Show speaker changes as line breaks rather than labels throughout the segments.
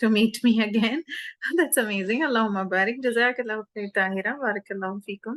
To meet me again. That's amazing. Allahumma barik. Jazakallahu khair Tahira. Barakallahu feekum.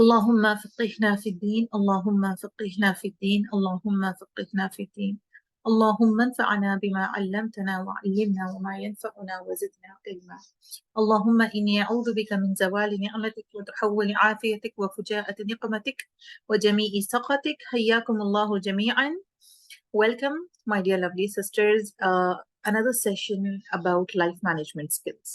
اللهم فقهنا في الدين اللهم فقهنا في الدين اللهم فقهنا في الدين اللهم انفعنا بما علمتنا وعلمنا وما ينفعنا وزدنا علما اللهم إني أعوذ بك من زوال نعمتك وتحول عافيتك وفجاءة نقمتك وجميع سخطك. حياكم الله جميعا. Welcome my dear lovely sisters. Another session about life management skills.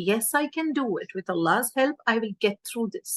yes I can do it, with Allah's help I will get through this।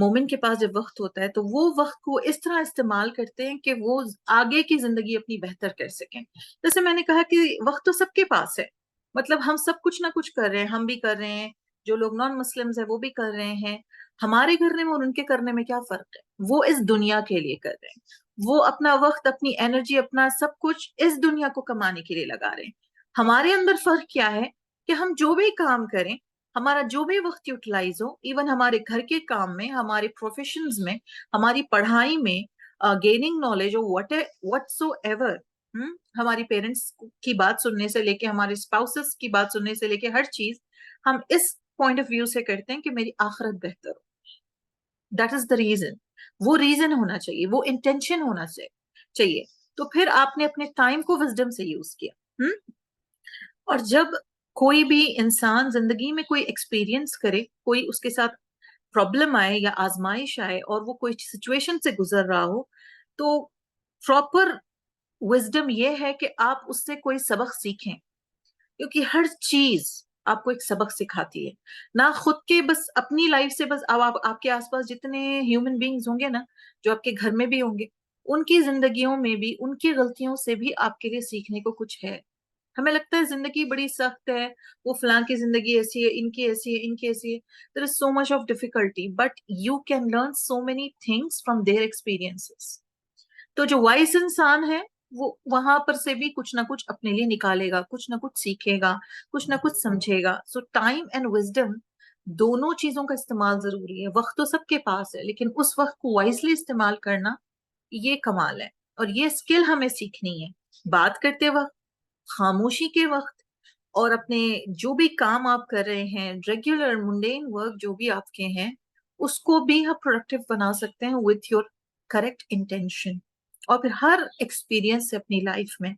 مومن کے پاس جب وقت ہوتا ہے تو وہ وقت کو اس طرح استعمال کرتے ہیں کہ وہ آگے کی زندگی اپنی بہتر کر سکیں. جیسے میں نے کہا کہ وقت تو سب کے پاس ہے، مطلب ہم سب کچھ نہ کچھ کر رہے ہیں، ہم بھی کر رہے ہیں، جو لوگ نان مسلمز ہیں وہ بھی کر رہے ہیں. ہمارے کرنے میں اور ان کے کرنے میں کیا فرق ہے؟ وہ اس دنیا کے لیے کر رہے ہیں، وہ اپنا وقت، اپنی انرجی، اپنا سب کچھ اس دنیا کو کمانے کے لیے لگا رہے ہیں. ہمارے اندر فرق کیا ہے کہ ہم جو بھی کام کریں، ہمارا جو بھی وقت یوٹیلائز ہو، ایون ہمارے گھر کے کام میں، ہمارے پروفیشنز میں، ہماری پڑھائی میں، gaining knowledge what so ever, ہماری پیرنٹس کی بات سننے سے لے کے، ہمارے اسپاؤسز کی بات سننے سے لے کے، ہر چیز ہم اس پوائنٹ آف ویو سے کرتے ہیں کہ میری آخرت بہتر ہو. That is the reason. وہ ریزن ہونا چاہیے، وہ انٹینشن ہونا چاہیے. تو پھر آپ نے اپنے ٹائم کو وزڈم سے یوز کیا. اور جب کوئی بھی انسان زندگی میں کوئی ایکسپیرینس کرے، کوئی اس کے ساتھ پرابلم آئے یا آزمائش آئے اور وہ کوئی سچویشن سے گزر رہا ہو، تو پراپر وزڈم یہ ہے کہ آپ اس سے کوئی سبق سیکھیں، کیونکہ ہر چیز آپ کو ایک سبق سکھاتی ہے. نہ خود کے بس اپنی لائف سے، بس آپ کے آس پاس جتنے ہیومن بینگز ہوں گے نا، جو آپ کے گھر میں بھی ہوں گے، ان کی زندگیوں میں بھی، ان کی غلطیوں سے بھی آپ کے لیے سیکھنے کو کچھ ہے. ہمیں لگتا ہے زندگی بڑی سخت ہے، وہ فلاں کی زندگی ایسی ہے، ان کی ایسی ہے، ان کی ایسی ہے. There is so much of difficulty, but you can learn so many things from their experiences. تو جو وائس انسان ہے وہ وہاں پر سے بھی کچھ نہ کچھ اپنے لیے نکالے گا، کچھ نہ کچھ سیکھے گا، کچھ نہ کچھ سمجھے گا. سو ٹائم اینڈ وزڈم دونوں چیزوں کا استعمال ضروری ہے. وقت تو سب کے پاس ہے، لیکن اس وقت کو وائزلی استعمال کرنا، یہ کمال ہے. اور یہ اسکل ہمیں سیکھنی ہے. بات کرتے وقت، خاموشی کے وقت، اور اپنے جو بھی کام آپ کر رہے ہیں، ریگولر منڈین ورک جو بھی آپ کے ہیں، اس کو بھی آپ پروڈکٹیو بنا سکتے ہیں وتھ یور کریکٹ انٹینشن. اور پھر ہر ایکسپیرینس سے اپنی لائف میں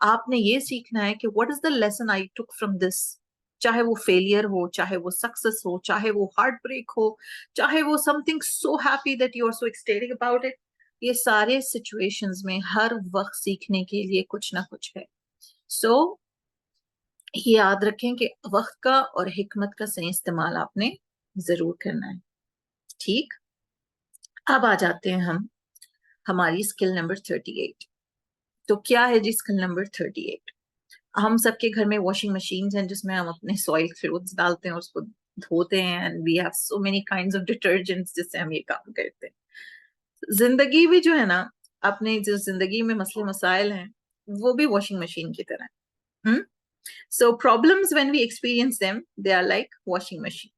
آپ نے یہ سیکھنا ہے کہ what is the lesson I took from this. چاہے وہ فیلئر ہو، چاہے وہ سکسس ہو، چاہے وہ ہارٹ بریک ہو، چاہے وہ something so happy that you are so ecstatic about it. یہ سارے سچویشنز میں ہر وقت سیکھنے کے لیے کچھ نہ کچھ ہے. سو یاد رکھیں کہ وقت کا اور حکمت کا صحیح استعمال آپ نے ضرور کرنا ہے. ٹھیک، اب آ جاتے ہیں ہم ہماری اسکل نمبر 38. تو کیا ہے جی اسکل نمبر 38؟ ہم سب کے گھر میں واشنگ مشینز ہیں جس میں ہم اپنے سوئل کلوتھس ڈالتے ہیں اور اس کو دھوتے ہیں، and we have so many kinds of detergents جس سے ہم یہ کام کرتے ہیں. زندگی بھی جو ہے نا، اپنے جو زندگی میں مسئلے مسائل ہیں، وہ بھی واشنگ مشین کی طرح ہیں. So problems when we experience them, they are like washing machine.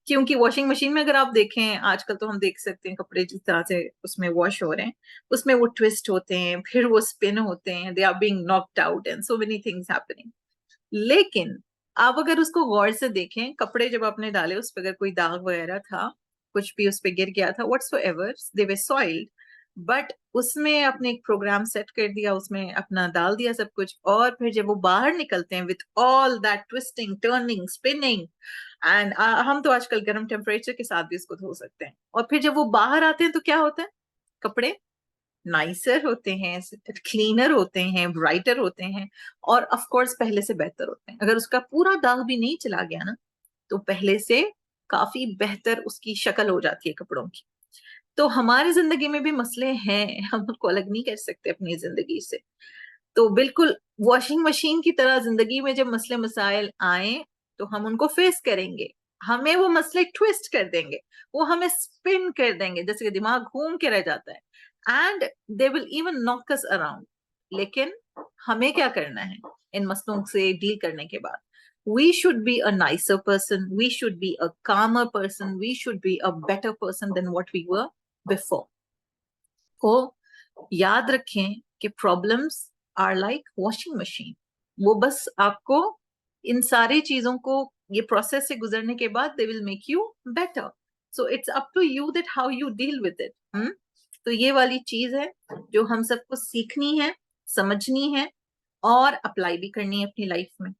کیونکہ واشنگ مشین میں اگر آپ دیکھیں، آج کل تو ہم دیکھ سکتے ہیں کپڑے جس طرح سے اس میں واش ہو رہے ہیں، اس میں وہ ٹویسٹ ہوتے ہیں، پھر وہ اسپن ہوتے ہیں، they are being knocked out and so many things happening. لیکن آپ اگر اس کو غور سے دیکھیں، کپڑے جب آپ نے ڈالے، اس پہ اگر کوئی داغ وغیرہ تھا، کچھ بھی اس پہ گر گیا تھا، whatsoever, they were soiled. But اس میں آپ نے ایک پروگرام سیٹ کر دیا، اس میں اپنا ڈال دیا سب کچھ، اور پھر جب وہ باہر نکلتے ہیں with all that ٹویسٹنگ، turning, spinning, and ہم تو آج کل گرم ٹیمپریچر کے ساتھ بھی اس کو دھو سکتے ہیں. اور پھر جب وہ باہر آتے ہیں تو کیا ہوتا ہے؟ کپڑے نائسر ہوتے ہیں، کلینر ہوتے ہیں، برائٹر ہوتے ہیں، اور آف کورس پہلے سے بہتر ہوتے ہیں. اگر اس کا پورا داغ بھی نہیں چلا گیا نا، تو پہلے سے کافی بہتر اس کی شکل ہو جاتی ہے کپڑوں کی. تو ہماری زندگی میں بھی مسئلے ہیں، ہم ان کو الگ نہیں کر سکتے اپنی زندگی سے. تو بالکل واشنگ مشین کی طرح زندگی میں جب مسئلے مسائل آئیں تو ہم ان کو فیس کریں گے. ہمیں وہ مسئلے ٹویسٹ کر دیں گے، وہ ہمیں اسپن کر دیں گے، جیسے کہ دماغ گھوم کے رہ جاتا ہے. اینڈ دے ول ایون ناک اس اراؤنڈ. لیکن ہمیں کیا کرنا ہے ان مسئلوں سے ڈیل کرنے کے بعد؟ We should be a nicer person. We should be a calmer person. We should be a better person than what we were before. کو یاد رکھیں کہ problems are like washing machine. وہ بس آپ کو ان ساری چیزوں کو یہ پروسیس سے گزرنے کے بعد they will make you better. So it's up to you that how you deal with it. تو یہ والی چیز ہے جو ہم سب کو سیکھنی ہے، سمجھنی ہے، اور اپلائی بھی کرنی ہے اپنی لائف میں.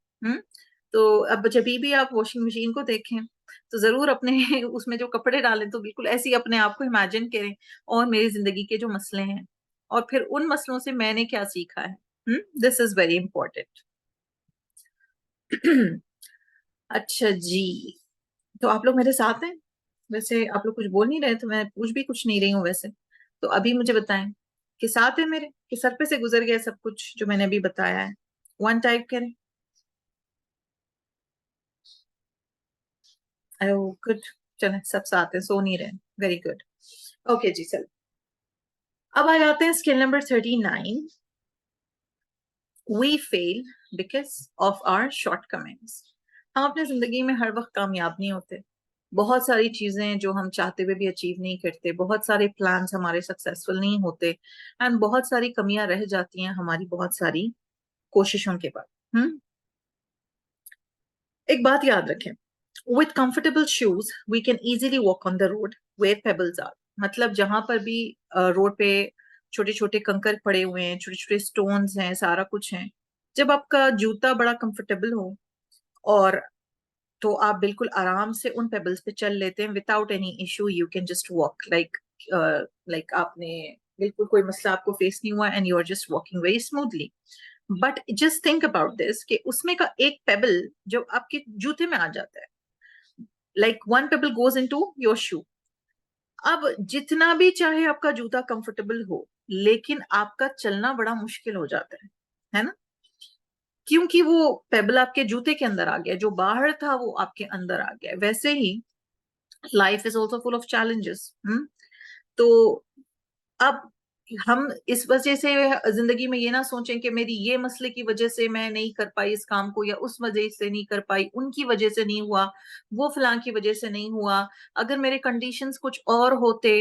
تو اب جب بھی آپ واشنگ مشین کو دیکھیں تو ضرور اپنے اس میں جو کپڑے ڈالیں تو بالکل ایسے ہی اپنے آپ کو امیجن کریں، اور میری زندگی کے جو مسئلے ہیں، اور پھر ان مسئلوں سے میں نے کیا سیکھا ہے. This is very important. اچھا جی، تو آپ لوگ میرے ساتھ ہیں؟ ویسے آپ لوگ کچھ بول نہیں رہے تو میں پوچھ بھی کچھ نہیں رہی ہوں ویسے. تو ابھی مجھے بتائیں کہ ساتھ ہے میرے کہ سر پہ سے گزر گیا سب کچھ جو میں نے ابھی بتایا ہے. 1 ٹائپ کریں. گڈ. چلیں سب ساتھ ہیں, سو نہیں رہے. Very good. اوکے جی چل. اب آ جاتے ہیں skill number 39. We fail because of our shortcomings. ہم اپنے زندگی میں ہر وقت کامیاب نہیں ہوتے. بہت ساری چیزیں جو ہم چاہتے ہوئے بھی اچیو نہیں کرتے, بہت سارے پلانس ہمارے سکسیسفل نہیں ہوتے, اینڈ بہت ساری کمیاں رہ جاتی ہیں ہماری بہت ساری کوششوں کے بعد. ایک بات یاد رکھیں, with comfortable shoes we can easily walk on the road where pebbles are. مطلب جہاں پر بھی روڈ پہ چھوٹے چھوٹے کنکر پڑے ہوئے ہیں, چھوٹے چھوٹے سٹونز ہیں, سارا کچھ ہیں, جب آپ کا جوتا بڑا کمفرٹیبل ہو اور تو آپ بالکل آرام سے ان پیبلز پہ چل لیتے ہیں without any issue. You can just walk like آپ نے بالکل کوئی مسئلہ آپ کو فیس نہیں ہوا and you are just walking very smoothly. But just think about this کہ اس میں کا ایک پیبل جو آپ کے جوتے میں آ جاتا ہے, like one pebble goes into your shoe. اب جتنا بھی چاہے آپ کا جوتا کمفرٹیبل ہو لیکن آپ کا چلنا بڑا مشکل ہو جاتا ہے نا, کیونکہ وہ پیبل آپ کے جوتے کے اندر آ گیا, جو باہر تھا وہ آپ کے اندر آ گیا. ویسے ہی life is also full of challenges. تو اب ہم اس وجہ سے زندگی میں یہ نہ سوچیں کہ میری یہ مسئلے کی وجہ سے میں نہیں کر پائی اس کام کو, یا اس وجہ سے نہیں کر پائی, ان کی وجہ سے نہیں ہوا, وہ فلاں کی وجہ سے نہیں ہوا. اگر میرے کنڈیشنز کچھ اور ہوتے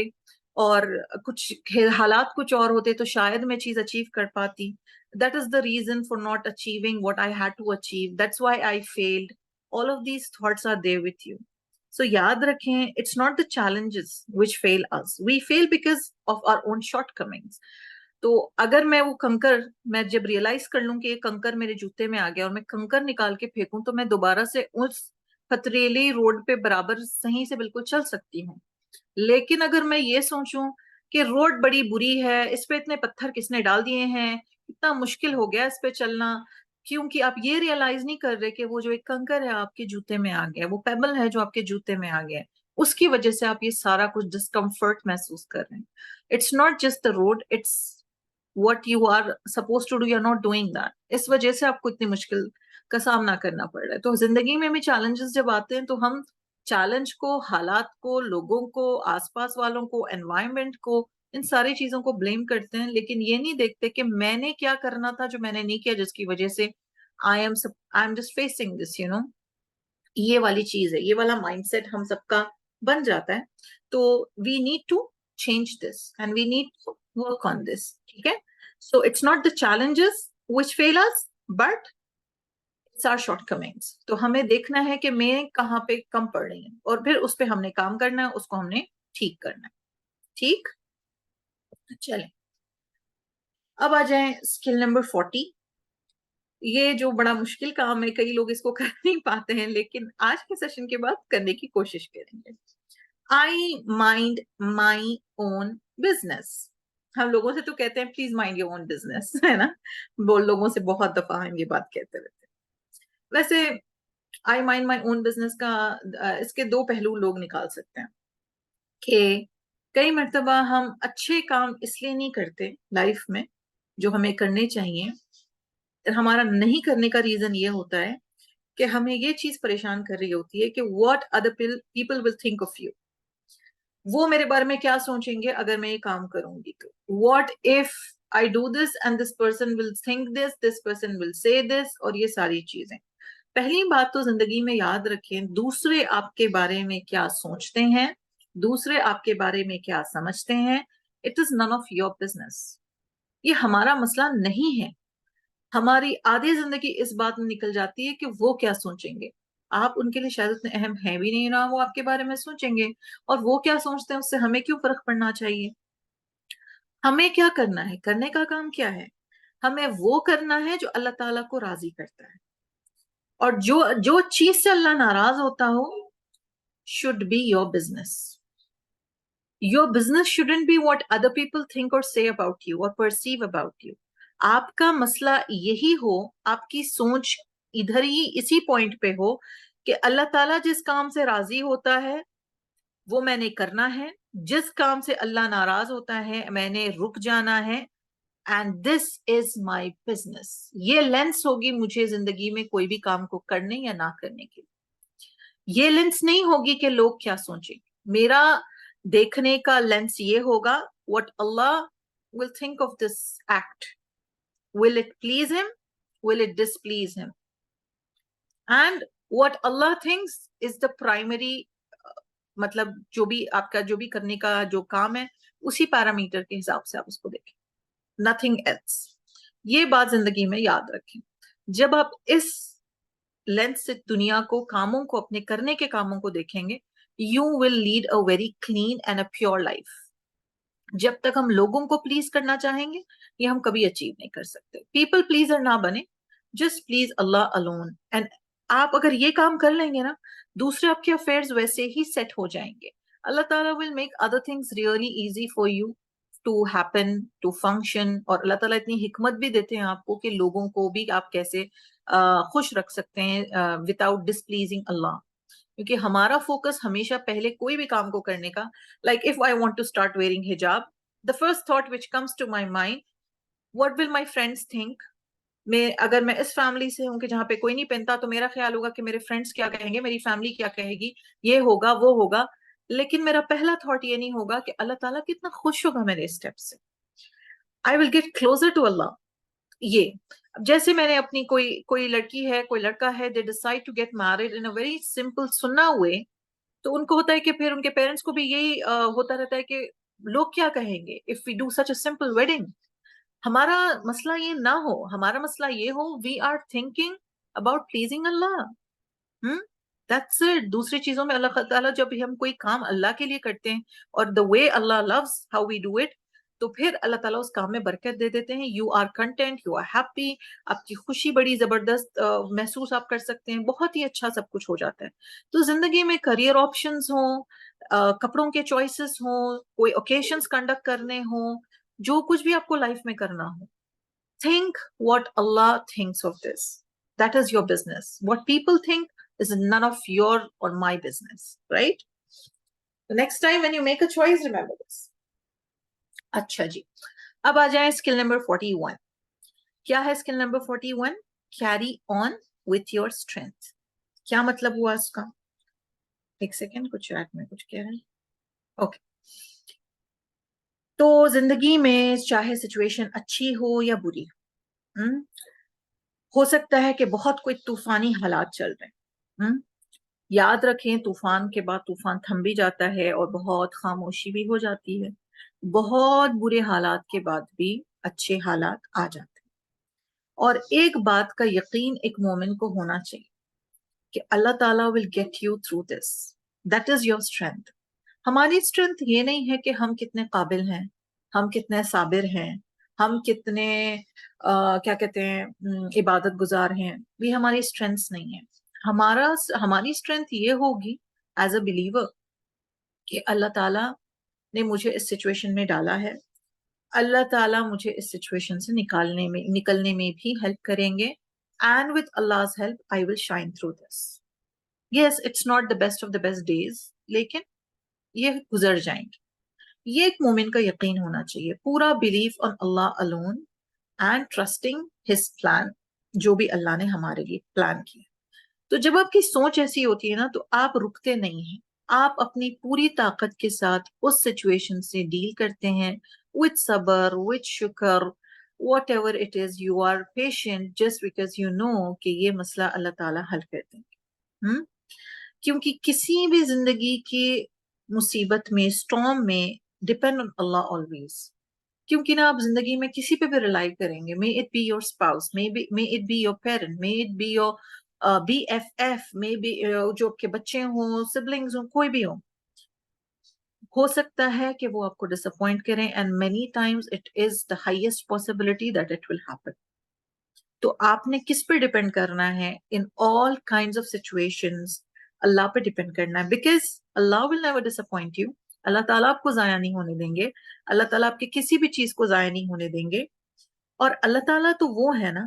اور کچھ حالات کچھ اور ہوتے تو شاید میں چیز اچیو کر پاتی. That is the reason for not achieving what I had to achieve. That's why I failed. All of these thoughts are there with you. So یاد رکھیں, it's not the challenges which fail us. We fail because of our own shortcomings. تو اگر میں وہ کنکر, میں جب realise کر لوں کہ یہ کنکر میرے جوتے میں آ گیا اور میں کنکر نکال کے پھینکوں تو میں دوبارہ سے اس پتریلی روڈ پہ برابر صحیح سے بالکل چل سکتی ہوں. لیکن اگر میں یہ سوچوں کہ روڈ بڑی بری ہے, اس پہ اتنے پتھر کس نے ڈال دیے ہیں, اتنا مشکل ہو گیا اس پہ چلنا, کیونکہ آپ یہ ریئلائز نہیں کر رہے کہ وہ جو ایک کنکر ہے آپ کے جوتے میں آ گیا, وہ پیبل ہے جو آپ کے جوتے میں آ گیا, اس کی وجہ سے آپ یہ سارا کچھ ڈسکمفرٹ محسوس کر رہے ہیں. It's not just the road, it's what you are supposed to do, you're not doing that. اس وجہ سے آپ کو اتنی مشکل کا سامنا کرنا پڑ رہا ہے. تو زندگی میں بھی چیلنجز جب آتے ہیں تو ہم چیلنج کو, حالات کو, لوگوں کو, آس پاس والوں کو, انوائرمنٹ کو, ان ساری چیزوں کو بلیم کرتے ہیں, لیکن یہ نہیں دیکھتے کہ میں نے کیا کرنا تھا جو میں نے نہیں کیا, جس کی وجہ سے I am just facing this, you know. یہ والی چیز ہے, یہ والا مائنڈ سیٹ ہم سب کا بن جاتا ہے. تو we need to change this and we need to work on this. ٹھیک ہے. So it's not the challenges which fail us, but it's our shortcomings. تو ہمیں دیکھنا ہے کہ میں کہاں پہ کم پڑ رہی ہوں اور پھر اس پہ ہم نے کام کرنا ہے, اس کو ہم نے ٹھیک کرنا ہے. ٹھیک, چلیں اب آ جائیں اسکل نمبر 40. یہ جو بڑا مشکل کام ہے, کئی لوگ اس کو کر نہیں پاتے ہیں, لیکن آج کے سیشن کے بعد کرنے کی کوشش کریں گے. I mind my own business. ہم لوگوں سے تو کہتے ہیں please mind your own business, ہے نا, وہ لوگوں سے بہت دفعہ ہم یہ بات کہتے رہتے ہیں. ویسے آئی مائنڈ مائی اون بزنس کا اس کے دو پہلو لوگ نکال سکتے ہیں کہ کئی مرتبہ ہم اچھے کام اس لیے نہیں کرتے لائف میں جو ہمیں کرنے چاہیے. ہمارا نہیں کرنے کا ریزن یہ ہوتا ہے کہ ہمیں یہ چیز پریشان کر رہی ہوتی ہے کہ what other people will think of you. وہ میرے بارے میں کیا سوچیں گے اگر میں یہ کام کروں گی تو. What if I do this and this person will think this person will say this, اور یہ ساری چیزیں. پہلی بات تو زندگی میں یاد رکھیں, دوسرے آپ کے بارے میں کیا سوچتے ہیں, دوسرے آپ کے بارے میں کیا سمجھتے ہیں, it is none of your business. یہ ہمارا مسئلہ نہیں ہے. ہماری آدھی زندگی اس بات میں نکل جاتی ہے کہ وہ کیا سوچیں گے. آپ ان کے لیے شاید اتنے اہم ہیں بھی نہیں, نہ وہ آپ کے بارے میں سوچیں گے, اور وہ کیا سوچتے ہیں اس سے ہمیں کیوں فرق پڑنا چاہیے. ہمیں کیا کرنا ہے, کرنے کا کام کیا ہے, ہمیں وہ کرنا ہے جو اللہ تعالیٰ کو راضی کرتا ہے, اور جو چیز سے اللہ ناراض ہوتا ہو should be your business. Your business shouldn't be what other people think or say about you or perceive about you. آپ کا مسئلہ یہی ہو, آپ کی سوچ ادھر ہی اسی پوائنٹ پہ ہو کہ اللہ تعالیٰ جس کام سے راضی ہوتا ہے وہ میں نے کرنا ہے. جس کام سے اللہ ناراض ہوتا ہے میں نے رک جانا ہے. And this is my business. یہ لینس ہوگی مجھے زندگی میں کوئی بھی کام کو کرنے یا نہ کرنے کی. یہ لینس نہیں ہوگی کہ لوگ کیا سوچیں. میرا دیکھنے کا لینس یہ ہوگا what Allah will think of this act. Will it please him? Will it displease him? And what Allah thinks is the primary مطلب جو بھی آپ کا جو بھی کرنے کا جو کام ہے اسی پیرامیٹر کے حساب سے آپ اس کو دیکھیں. nothing else. یہ بات زندگی میں یاد رکھیں. جب آپ اس لینس سے دنیا کو کاموں کو اپنے کرنے کے کاموں کو دیکھیں گے you will lead a very clean and a pure life. جب تک ہم لوگوں کو پلیز کرنا چاہیں گے یہ ہم کبھی اچیو نہیں کر سکتے. پیپل پلیزر نہ بنے, just please Allah alone. And آپ اگر یہ کام کر لیں گے نا دوسرے آپ کے افیئرز ویسے ہی سیٹ ہو جائیں گے. اللہ تعالیٰ will make other things really easy for you to happen, to function. اور اللہ تعالیٰ اتنی حکمت بھی دیتے ہیں آپ کو کہ لوگوں کو بھی آپ کیسے خوش رکھ سکتے ہیں without displeasing اللہ. کیونکہ ہمارا فوکس ہمیشہ پہلے کوئی بھی کام کو کرنے کا, like if I want to start wearing hijab, the first thought which comes to my mind, what will my friends think. اگر میں اس فیملی سے ہوں کہ جہاں پہ کوئی نہیں پہنتا تو میرا خیال ہوگا کہ میرے فرینڈس کیا کہیں گے, میری فیملی کیا کہے گی, یہ ہوگا وہ ہوگا. لیکن میرا پہلا تھاٹ یہ نہیں ہوگا کہ اللہ تعالیٰ کتنا خوش ہوگا میرے اسٹیپ سے. I will get closer to Allah. یہ جیسے میں نے اپنی کوئی لڑکی ہے کوئی لڑکا ہے, they decide to get married in a very simple سننا way, تو ان کو ہوتا ہے کہ پھر ان کے پیرنٹس کو بھی یہی ہوتا رہتا ہے کہ لوگ کیا کہیں گے if we do such a simple wedding. ہمارا مسئلہ یہ نہ ہو, ہمارا مسئلہ یہ ہو we are thinking about pleasing Allah. That's it. دوسری چیزوں میں اللہ تعالیٰ جب ہم کوئی کام اللہ کے لیے کرتے ہیں اور the way Allah loves how we do it, تو پھر اللہ تعالیٰ اس کام میں برکت دے دیتے ہیں. you are content, you are happy, آپ کی خوشی بڑی زبردست محسوس آپ کر سکتے ہیں, بہت ہی اچھا سب کچھ ہو جاتا ہے. تو زندگی میں کریئر آپشنز ہوں, کپڑوں کے چوائسز ہوں, کوئی اوکیشنز کنڈکٹ کرنے ہوں, جو کچھ بھی آپ کو لائف میں کرنا ہو, think what Allah thinks of this. That is your business. What people think is none of your or my business, right? The next time when you make a choice, remember this. اچھا جی, اب آ جائیں skill number 41. کیا ہے skill number 41؟ Carry on with your strength. کیا مطلب ہوا اس کا؟ ایک سیکنڈ, کچھ چیٹ میں کچھ کہہ رہے ہیں. اوکے, تو زندگی میں چاہے سچویشن اچھی ہو یا بری, ہو سکتا ہے کہ بہت کوئی طوفانی حالات چل رہے ہیں. یاد رکھیں طوفان کے بعد طوفان تھم بھی جاتا ہے اور بہت خاموشی بھی ہو جاتی ہے. بہت برے حالات کے بعد بھی اچھے حالات آ جاتے ہیں. اور ایک بات کا یقین ایک مومن کو ہونا چاہیے کہ اللہ تعالیٰ will get you through this. That is your strength. ہماری اسٹرینتھ یہ نہیں ہے کہ ہم کتنے قابل ہیں, ہم کتنے صابر ہیں, ہم کتنے کیا کہتے ہیں عبادت گزار ہیں. بھی ہماری اسٹرینتھ نہیں ہے. ہماری اسٹرینتھ یہ ہوگی ایز اے بلیور کہ اللہ تعالیٰ نے مجھے اس سچویشن میں ڈالا ہے, اللہ تعالیٰ مجھے اس سچویشن سے نکلنے میں بھی ہیلپ کریں گے. And with Allah's help I will shine through this. Yes, it's not the best of the best days, لیکن یہ گزر جائیں گے. یہ ایک مومن کا یقین ہونا چاہیے, پورا belief on Allah alone and trusting his plan, جو بھی اللہ نے ہمارے لیے پلان کیا. تو جب آپ کی سوچ ایسی ہوتی ہے نا تو آپ رکتے نہیں ہیں, آپ اپنی پوری طاقت کے ساتھ اس سچویشن سے ڈیل کرتے ہیں with صبر, with شکر, whatever it is, you are patient just because you know کہ یہ مسئلہ اللہ تعالیٰ حل کر دیں گے. کیونکہ کسی بھی زندگی کی مصیبت میں, اسٹارم میں, ڈپینڈ آن اللہ آلویز. کیونکہ نا آپ زندگی میں کسی پہ بھی ریلائی کریں گے, may it be your spouse, may it be your parent, may it be your BFF, may be جو آپ کے بچے ہوں, سبلنگز ہوں, کوئی بھی ہو سکتا ہے کہ وہ آپ کو ڈس اپوائنٹ کریں, and many times it is the highest possibility that it will happen. تو آپ نے کس پہ ڈپینڈ کرنا ہے in all kinds of situations؟ اللہ پہ ڈپینڈ کرنا ہے, because Allah will never disappoint you. اللہ تعالیٰ آپ کو ضائع نہیں ہونے دیں گے, اللہ تعالیٰ آپ کی کسی بھی چیز کو ضائع نہیں ہونے دیں گے. اور اللہ تعالیٰ تو وہ ہے نا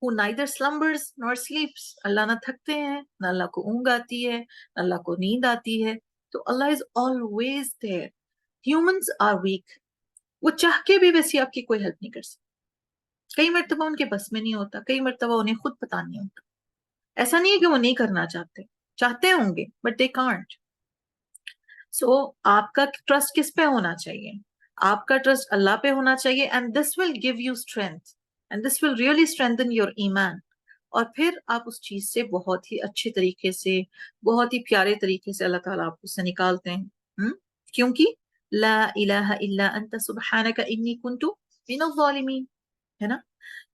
who neither slumbers nor sleeps. اللہ نہ تھکتے ہیں, نہ اللہ کو اونگ آتی ہے, نہ اللہ کو نیند آتی ہے. تو Allah is always there. Humans are weak. وہ چاہ کے بھی ویسے آپ کی کوئی ہیلپ نہیں کر سکتے. کئی مرتبہ ان کے بس میں نہیں ہوتا, کئی مرتبہ انہیں خود پتا نہیں ہوتا. ایسا نہیں ہے کہ وہ نہیں کرنا چاہتے, چاہتے ہوں گے بٹ دے کانٹ. سو آپ کا ٹرسٹ کس پہ ہونا چاہیے؟ آپ کا ٹرسٹ اللہ پہ ہونا چاہیے. And this will give you strength, and this will really strengthen your ایمان. اور پھر آپ اس چیز سے بہت ہی اچھے طریقے سے, بہت ہی پیارے طریقے سے اللہ تعالیٰ آپ کو سے نکالتے ہیں. کیونکہ لا الہ الا انت سبحانک انی کنت من الظالمین, ہے نا.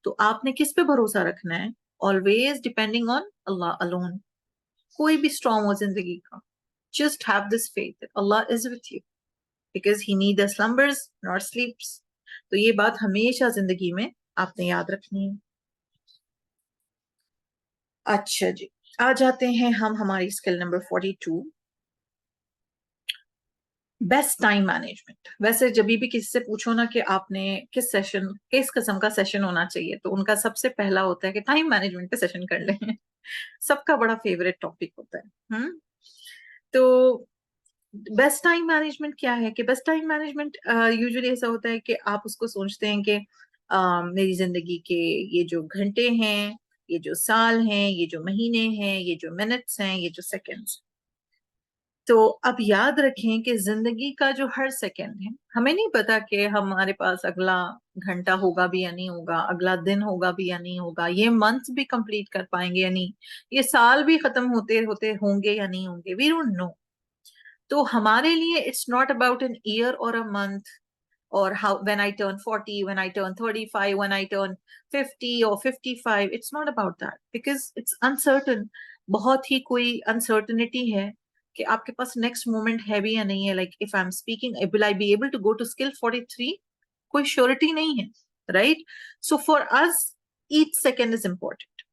تو آپ نے کس پہ بھروسہ رکھنا ہے؟ Always depending on Allah alone. کوئی بھی اسٹرانگ ہو زندگی کا, just have this faith that Allah is with you because he neither slumbers nor sleeps. تو یہ بات ہمیشہ زندگی میں آپ نے یاد رکھنی ہے. اچھا جی, آ جاتے ہیں ہم ہماری skill number 42, best time management. ویسے جب بھی کسی سے پوچھو نا کہ آپ نے کس قسم کا سیشن ہونا چاہیے, تو ان کا سب سے پہلا ہوتا ہے کہ ٹائم مینجمنٹ پہ سیشن کر لیں. سب کا بڑا فیوریٹ ٹاپک ہوتا ہے. تو بیسٹ ٹائم مینجمنٹ کیا ہے؟ کہ بیسٹ ٹائم مینجمنٹ یوزلی ایسا ہوتا ہے کہ آپ اس کو سوچتے ہیں کہ میری زندگی کے یہ جو گھنٹے ہیں, یہ جو سال ہیں, یہ جو مہینے ہیں, یہ جو منٹس ہیں, یہ جو سیکنڈز. تو اب یاد رکھیں کہ زندگی کا جو ہر سیکنڈ ہے, ہمیں نہیں پتا کہ ہمارے پاس اگلا گھنٹہ ہوگا بھی یا نہیں ہوگا, اگلا دن ہوگا بھی یا نہیں ہوگا, یہ منتھ بھی کمپلیٹ کر پائیں گے یا نہیں, یہ سال بھی ختم ہوتے ہوتے ہوں گے یا نہیں ہوں گے, وی ڈونٹ نو. تو ہمارے لیے it's not about an year or a month or how when I turn 40, when I turn 35, when I turn 50 or 55. It's not about that because it's uncertain. بہت ہی کوئی uncertainty ہے کہ آپ کے پاس next moment ہے بھی یا نہیں ہے. Like if I'm speaking, will I be able to go to skill 43? کوئی شیورٹی نہیں ہے, right? So for us, each second is important.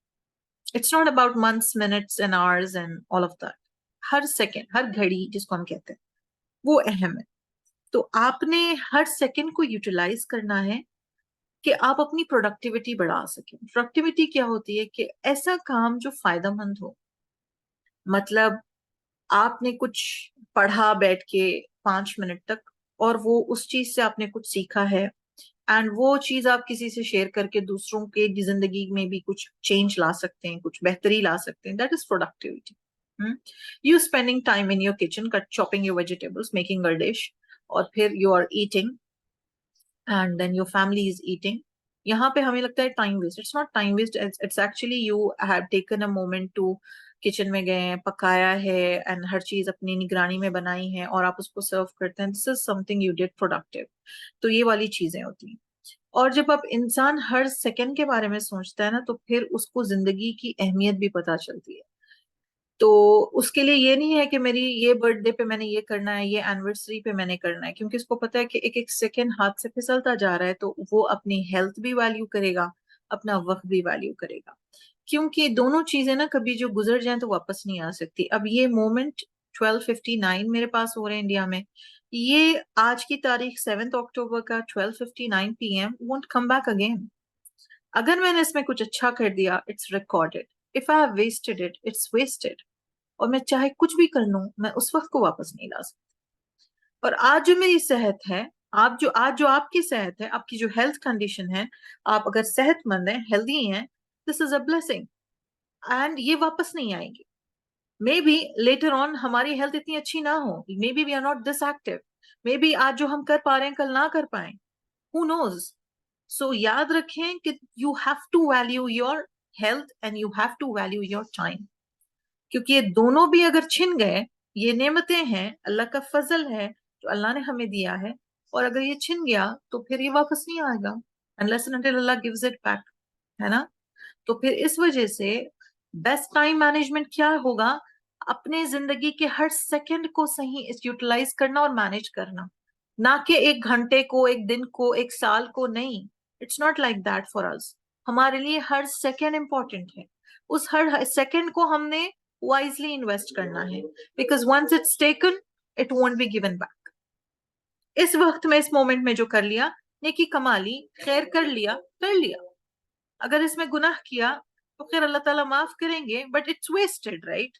It's not about months, minutes and hours and all of that. ہر second, ہر گھڑی جس کو ہم کہتے ہیں, وہ اہم ہے. تو آپ نے ہر سیکنڈ کو یوٹیلائز کرنا ہے کہ آپ اپنی پروڈکٹیوٹی بڑھا سکیں. پروڈکٹیوٹی کیا ہوتی ہے؟ کہ ایسا کام جو فائدہ مند ہو. مطلب آپ نے کچھ پڑھا بیٹھ کے 5 منٹ تک, اور وہ اس چیز سے آپ نے کچھ سیکھا ہے, اینڈ وہ چیز آپ کسی سے شیئر کر کے دوسروں کے زندگی میں بھی کچھ چینج لا سکتے ہیں, کچھ بہتری لا سکتے ہیں. That is productivity. You spending time in your kitchen, chopping your vegetables, making a dish, اور پھر you are eating and then your family is eating. یہاں پہ ہمیں لگتا ہے time waste. It's not time waste, it's actually you have taken a moment to kitchen میں گئے ہیں, پکایا ہے, اینڈ ہر چیز اپنی نگرانی میں بنائی ہے, اور آپ اس کو سرو کرتے ہیں. This is something you did productive. تو یہ والی چیزیں ہوتی ہیں. اور جب اب انسان ہر سیکنڈ کے بارے میں سوچتا ہے نا, تو پھر اس کو زندگی کی اہمیت بھی پتہ چلتی ہے. تو اس کے لیے یہ نہیں ہے کہ میری یہ برتھ ڈے پہ میں نے یہ کرنا ہے, یہ اینیورسری پہ میں نے کرنا ہے, کیونکہ اس کو پتا ہے کہ ایک ایک سیکنڈ ہاتھ سے پھسلتا جا رہا ہے. تو وہ اپنی ہیلتھ بھی ویلیو کرے گا, اپنا وقت بھی ویلیو کرے گا, کیونکہ دونوں چیزیں نا کبھی جو گزر جائیں تو واپس نہیں آ سکتی. اب یہ مومنٹ 12:59 میرے پاس ہو رہے ہیں انڈیا میں, یہ آج کی تاریخ 7 اکتوبر کا 12:59 PM won't come back again. اگر میں نے اس میں کچھ اچھا کر دیا, it's recorded. If I have wasted it, it's wasted. اور میں چاہے کچھ بھی کر لوں, میں اس وقت کو واپس نہیں لا سکتی. اور آج جو میری صحت ہے, آج جو آپ کی صحت ہے, آپ کی جو ہیلتھ کنڈیشن ہے, آپ اگر صحت مند ہیں, ہیلدی ہیں, this is a blessing. And یہ واپس نہیں آئیں گی. مے بی لیٹر آن ہماری ہیلتھ اتنی اچھی نہ ہو, maybe we are not this active, maybe آج جو ہم کر پا رہے ہیں کل نہ کر پائیں, who knows. سو یاد رکھیں کہ you have to value your health and you have to value your time, کیونکہ یہ دونوں بھی اگر چھن گئے, یہ نعمتیں ہیں, اللہ کا فضل ہے جو اللہ نے ہمیں دیا ہے, اور اگر یہ چھن گیا تو پھر یہ واپس نہیں آئے گا unless and until Allah gives it back, ہے نا. تو پھر اس وجہ سے بیسٹ ٹائم مینجمنٹ کیا ہوگا؟ اپنے زندگی کے ہر سیکنڈ کو صحیح یوٹیلائز کرنا اور مینج کرنا, نہ کہ ایک گھنٹے کو, ایک دن کو, ایک سال کو, نہیں. It's not like that for us. ہمارے لیے ہر سیکنڈ امپورٹنٹ ہے. اس ہر سیکنڈ کو ہم نے وائزلی انویسٹ کرنا ہے, because once it's taken it won't be given back. اس وقت میں, اس مومنٹ میں جو کر لیا, نیکی کما لی, خیر کر لیا, کر لیا. اگر اس میں گناہ کیا تو خیر اللہ تعالیٰ معاف کریں گے, but it's wasted, right.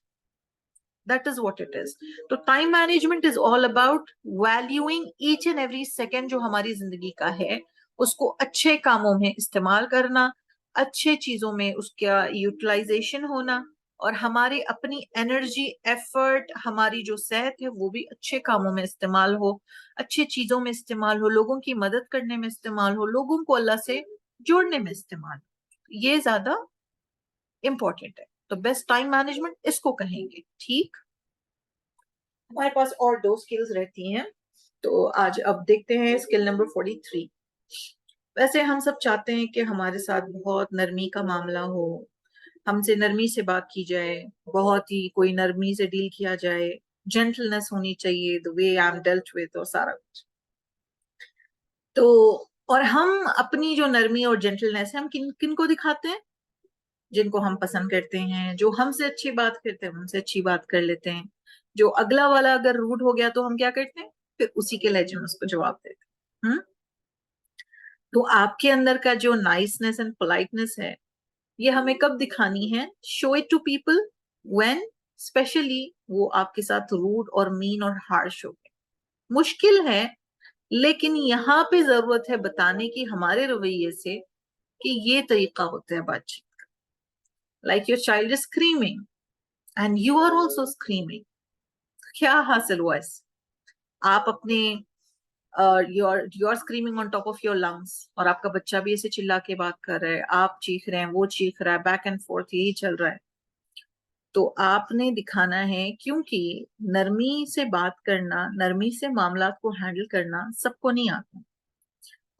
That is what it is. تو time management is all about valuing each and every second جو ہماری زندگی کا ہے، اس کو اچھے کاموں میں استعمال کرنا، اچھے چیزوں میں اس کا یوٹیلائزیشن ہونا، اور ہماری اپنی انرجی، ایفرٹ، ہماری جو صحت ہے وہ بھی اچھے کاموں میں استعمال ہو، اچھے چیزوں میں استعمال ہو، لوگوں کی مدد کرنے میں استعمال ہو، لوگوں کو اللہ سے جوڑنے میں استعمال ہو. یہ زیادہ امپورٹنٹ ہے. تو بیسٹ ٹائم مینجمنٹ اس کو کہیں گے. ٹھیک، ہمارے پاس اور 2 سکلز رہتی ہیں، تو آج اب دیکھتے ہیں اسکل نمبر 43. ویسے ہم سب چاہتے ہیں کہ ہمارے ساتھ بہت نرمی کا معاملہ ہو، ہم سے نرمی سے بات کی جائے، بہت ہی کوئی نرمی سے ڈیل کیا جائے، جینٹلنس ہونی چاہیے، the way I'm dealt with، اور سارا کچھ. تو اور ہم اپنی جو نرمی اور جینٹلنس ہے ہم کن کو دکھاتے ہیں؟ جن کو ہم پسند کرتے ہیں، جو ہم سے اچھی بات کرتے ہیں ہم سے اچھی بات کر لیتے ہیں. جو اگلا والا اگر روڈ ہو گیا تو ہم کیا کرتے ہیں؟ پھر اسی کے لہجے میں اس کو جواب دیتے ہیں. تو آپ کے اندر کا جو نائسنس اینڈ پولائٹنس ہے، یہ ہمیں کب دکھانی ہے؟ Show it to people when especially وہ آپ کے ساتھ روڈ اور مین اور ہارش ہو گئے. مشکل ہے، لیکن یہاں پہ ضرورت ہے بتانے کی ہمارے رویے سے کہ یہ طریقہ ہوتا ہے بات چیت کا. Like your child is screaming and you are also screaming. کیا حاصل ہوا اس؟ آپ اپنے you are screaming on top of your lungs, اور آپ کا بچہ بھی ایسے چلا کے بات کر رہا ہے، آپ چیخ رہے ہیں، وہ چیخ رہا ہے، بیک اینڈ فورتھ یہی چل رہا ہے. تو آپ نے دکھانا ہے، کیونکہ نرمی سے بات کرنا، نرمی سے معاملات کو ہینڈل کرنا سب کو نہیں آتا.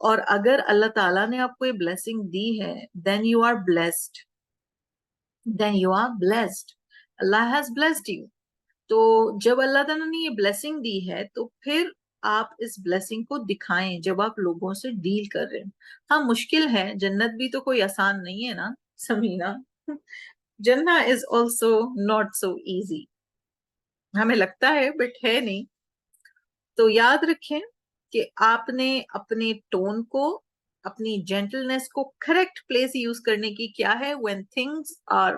اور اگر اللہ تعالیٰ نے آپ کو یہ بلیسنگ دی ہے then you are blessed. Allah has blessed you. تو جب اللہ تعالیٰ نے یہ بلیسنگ دی ہے تو پھر آپ اس بلیسنگ کو دکھائیں جب آپ لوگوں سے ڈیل کر رہے ہیں. ہاں مشکل ہے، جنت بھی تو کوئی آسان نہیں ہے نا سمینا. جنہ is also not so easy. ہمیں لگتا ہے بٹ ہے نہیں. تو یاد رکھیں کہ آپ نے اپنے ٹون کو، اپنی جینٹلنس کو کریکٹ پلیس یوز کرنے کی کیا ہے when things are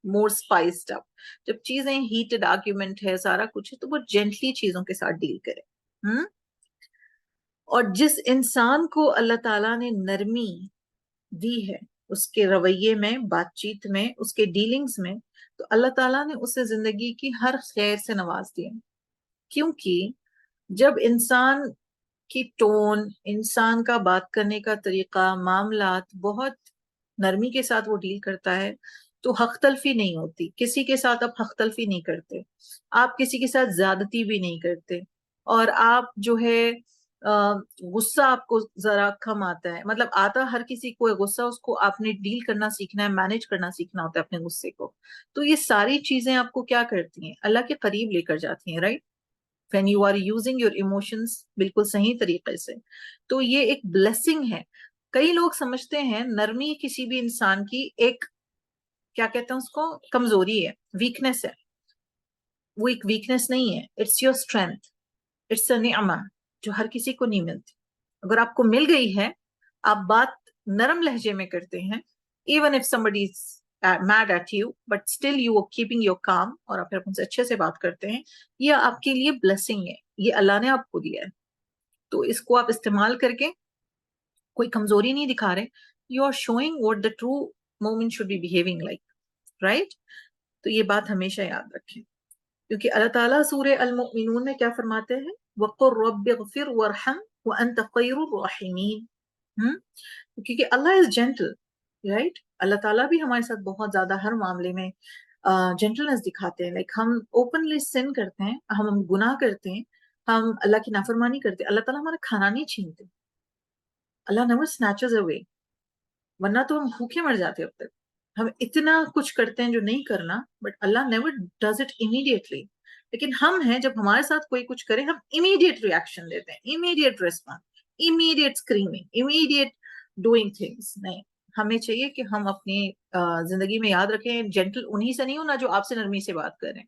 more spiced up. جب چیزیں ہیٹڈ آرگیومنٹ ہے، سارا کچھ ہے، تو وہ جینٹلی چیزوں کے ساتھ ڈیل کرے. اور جس انسان کو اللہ تعالیٰ نے نرمی دی ہے اس کے رویے میں، بات چیت میں، اس کے ڈیلنگز میں، تو اللہ تعالیٰ نے اسے زندگی کی ہر خیر سے نواز دیا. کیونکہ جب انسان کی ٹون، انسان کا بات کرنے کا طریقہ، معاملات بہت نرمی کے ساتھ وہ ڈیل کرتا ہے تو حق تلفی نہیں ہوتی. کسی کے ساتھ آپ حق تلفی نہیں کرتے، آپ کسی کے ساتھ زیادتی بھی نہیں کرتے، اور آپ جو ہے غصہ آپ کو ذرا کم آتا ہے. مطلب آتا ہر کسی کو غصہ، اس کو آپ نے ڈیل کرنا سیکھنا ہے، مینج کرنا سیکھنا ہوتا ہے اپنے غصے کو. تو یہ ساری چیزیں آپ کو کیا کرتی ہیں؟ اللہ کے قریب لے کر جاتی ہیں. Right? when you are using your emotions بالکل صحیح طریقے سے. تو یہ ایک بلیسنگ ہے. کئی لوگ سمجھتے ہیں نرمی کسی بھی انسان کی ایک، کیا کہتے ہیں اس کو، کمزوری ہے، ویکنس ہے. وہ ایک ویکنس نہیں ہے، it's your strength, it's a نعمہ جو ہر کسی کو نہیں ملتی. اگر آپ کو مل گئی ہے، آپ بات نرم لہجے میں کرتے ہیں، even if somebody is mad at you but still you are keeping your calm، اور آپ پھر ان سے اچھے سے بات کرتے ہیں، یہ آپ کے لیے بلیسنگ ہے، یہ اللہ نے آپ کو دیا ہے. تو اس کو آپ استعمال کر کے کوئی کمزوری نہیں دکھا رہے. You are showing what the true moment should be behaving like. Right? تو یہ بات ہمیشہ یاد رکھیں، کیونکہ اللہ تعالیٰ سورہ المؤمنون میں کیا فرماتے ہیں؟ وَقُلْ رَبِّ اغْفِرْ وَارْحَمْ وَأَنْتَ خَيْرُ الرَّاحِمِينَ. کیونکہ اللہ از جینٹل. رائٹ؟ اللہ تعالیٰ بھی ہمارے ساتھ بہت زیادہ ہر معاملے میں جینٹلنس دکھاتے ہیں. لائک ہم اوپنلی سن کرتے ہیں، ہم گناہ کرتے ہیں، ہم اللہ کی نافرمانی کرتے ہیں، اللہ تعالیٰ ہمارا کھانا نہیں چھینتے. اللہ never snatches away، ورنہ تو ہم بھوکے مر جاتے اب تک. ہم اتنا کچھ کرتے ہیں جو نہیں کرنا، but Allah never does it immediately. لیکن ہم ہیں جب ہمارے ساتھ کوئی کچھ کرے ہم immediate reaction دیتے ہیں، immediate response، immediate screaming، immediate doing things. نہیں، ہمیں چاہیے کہ ہم اپنی زندگی میں یاد رکھیں جینٹل انہی سے نہیں ہونا جو آپ سے نرمی سے بات کریں.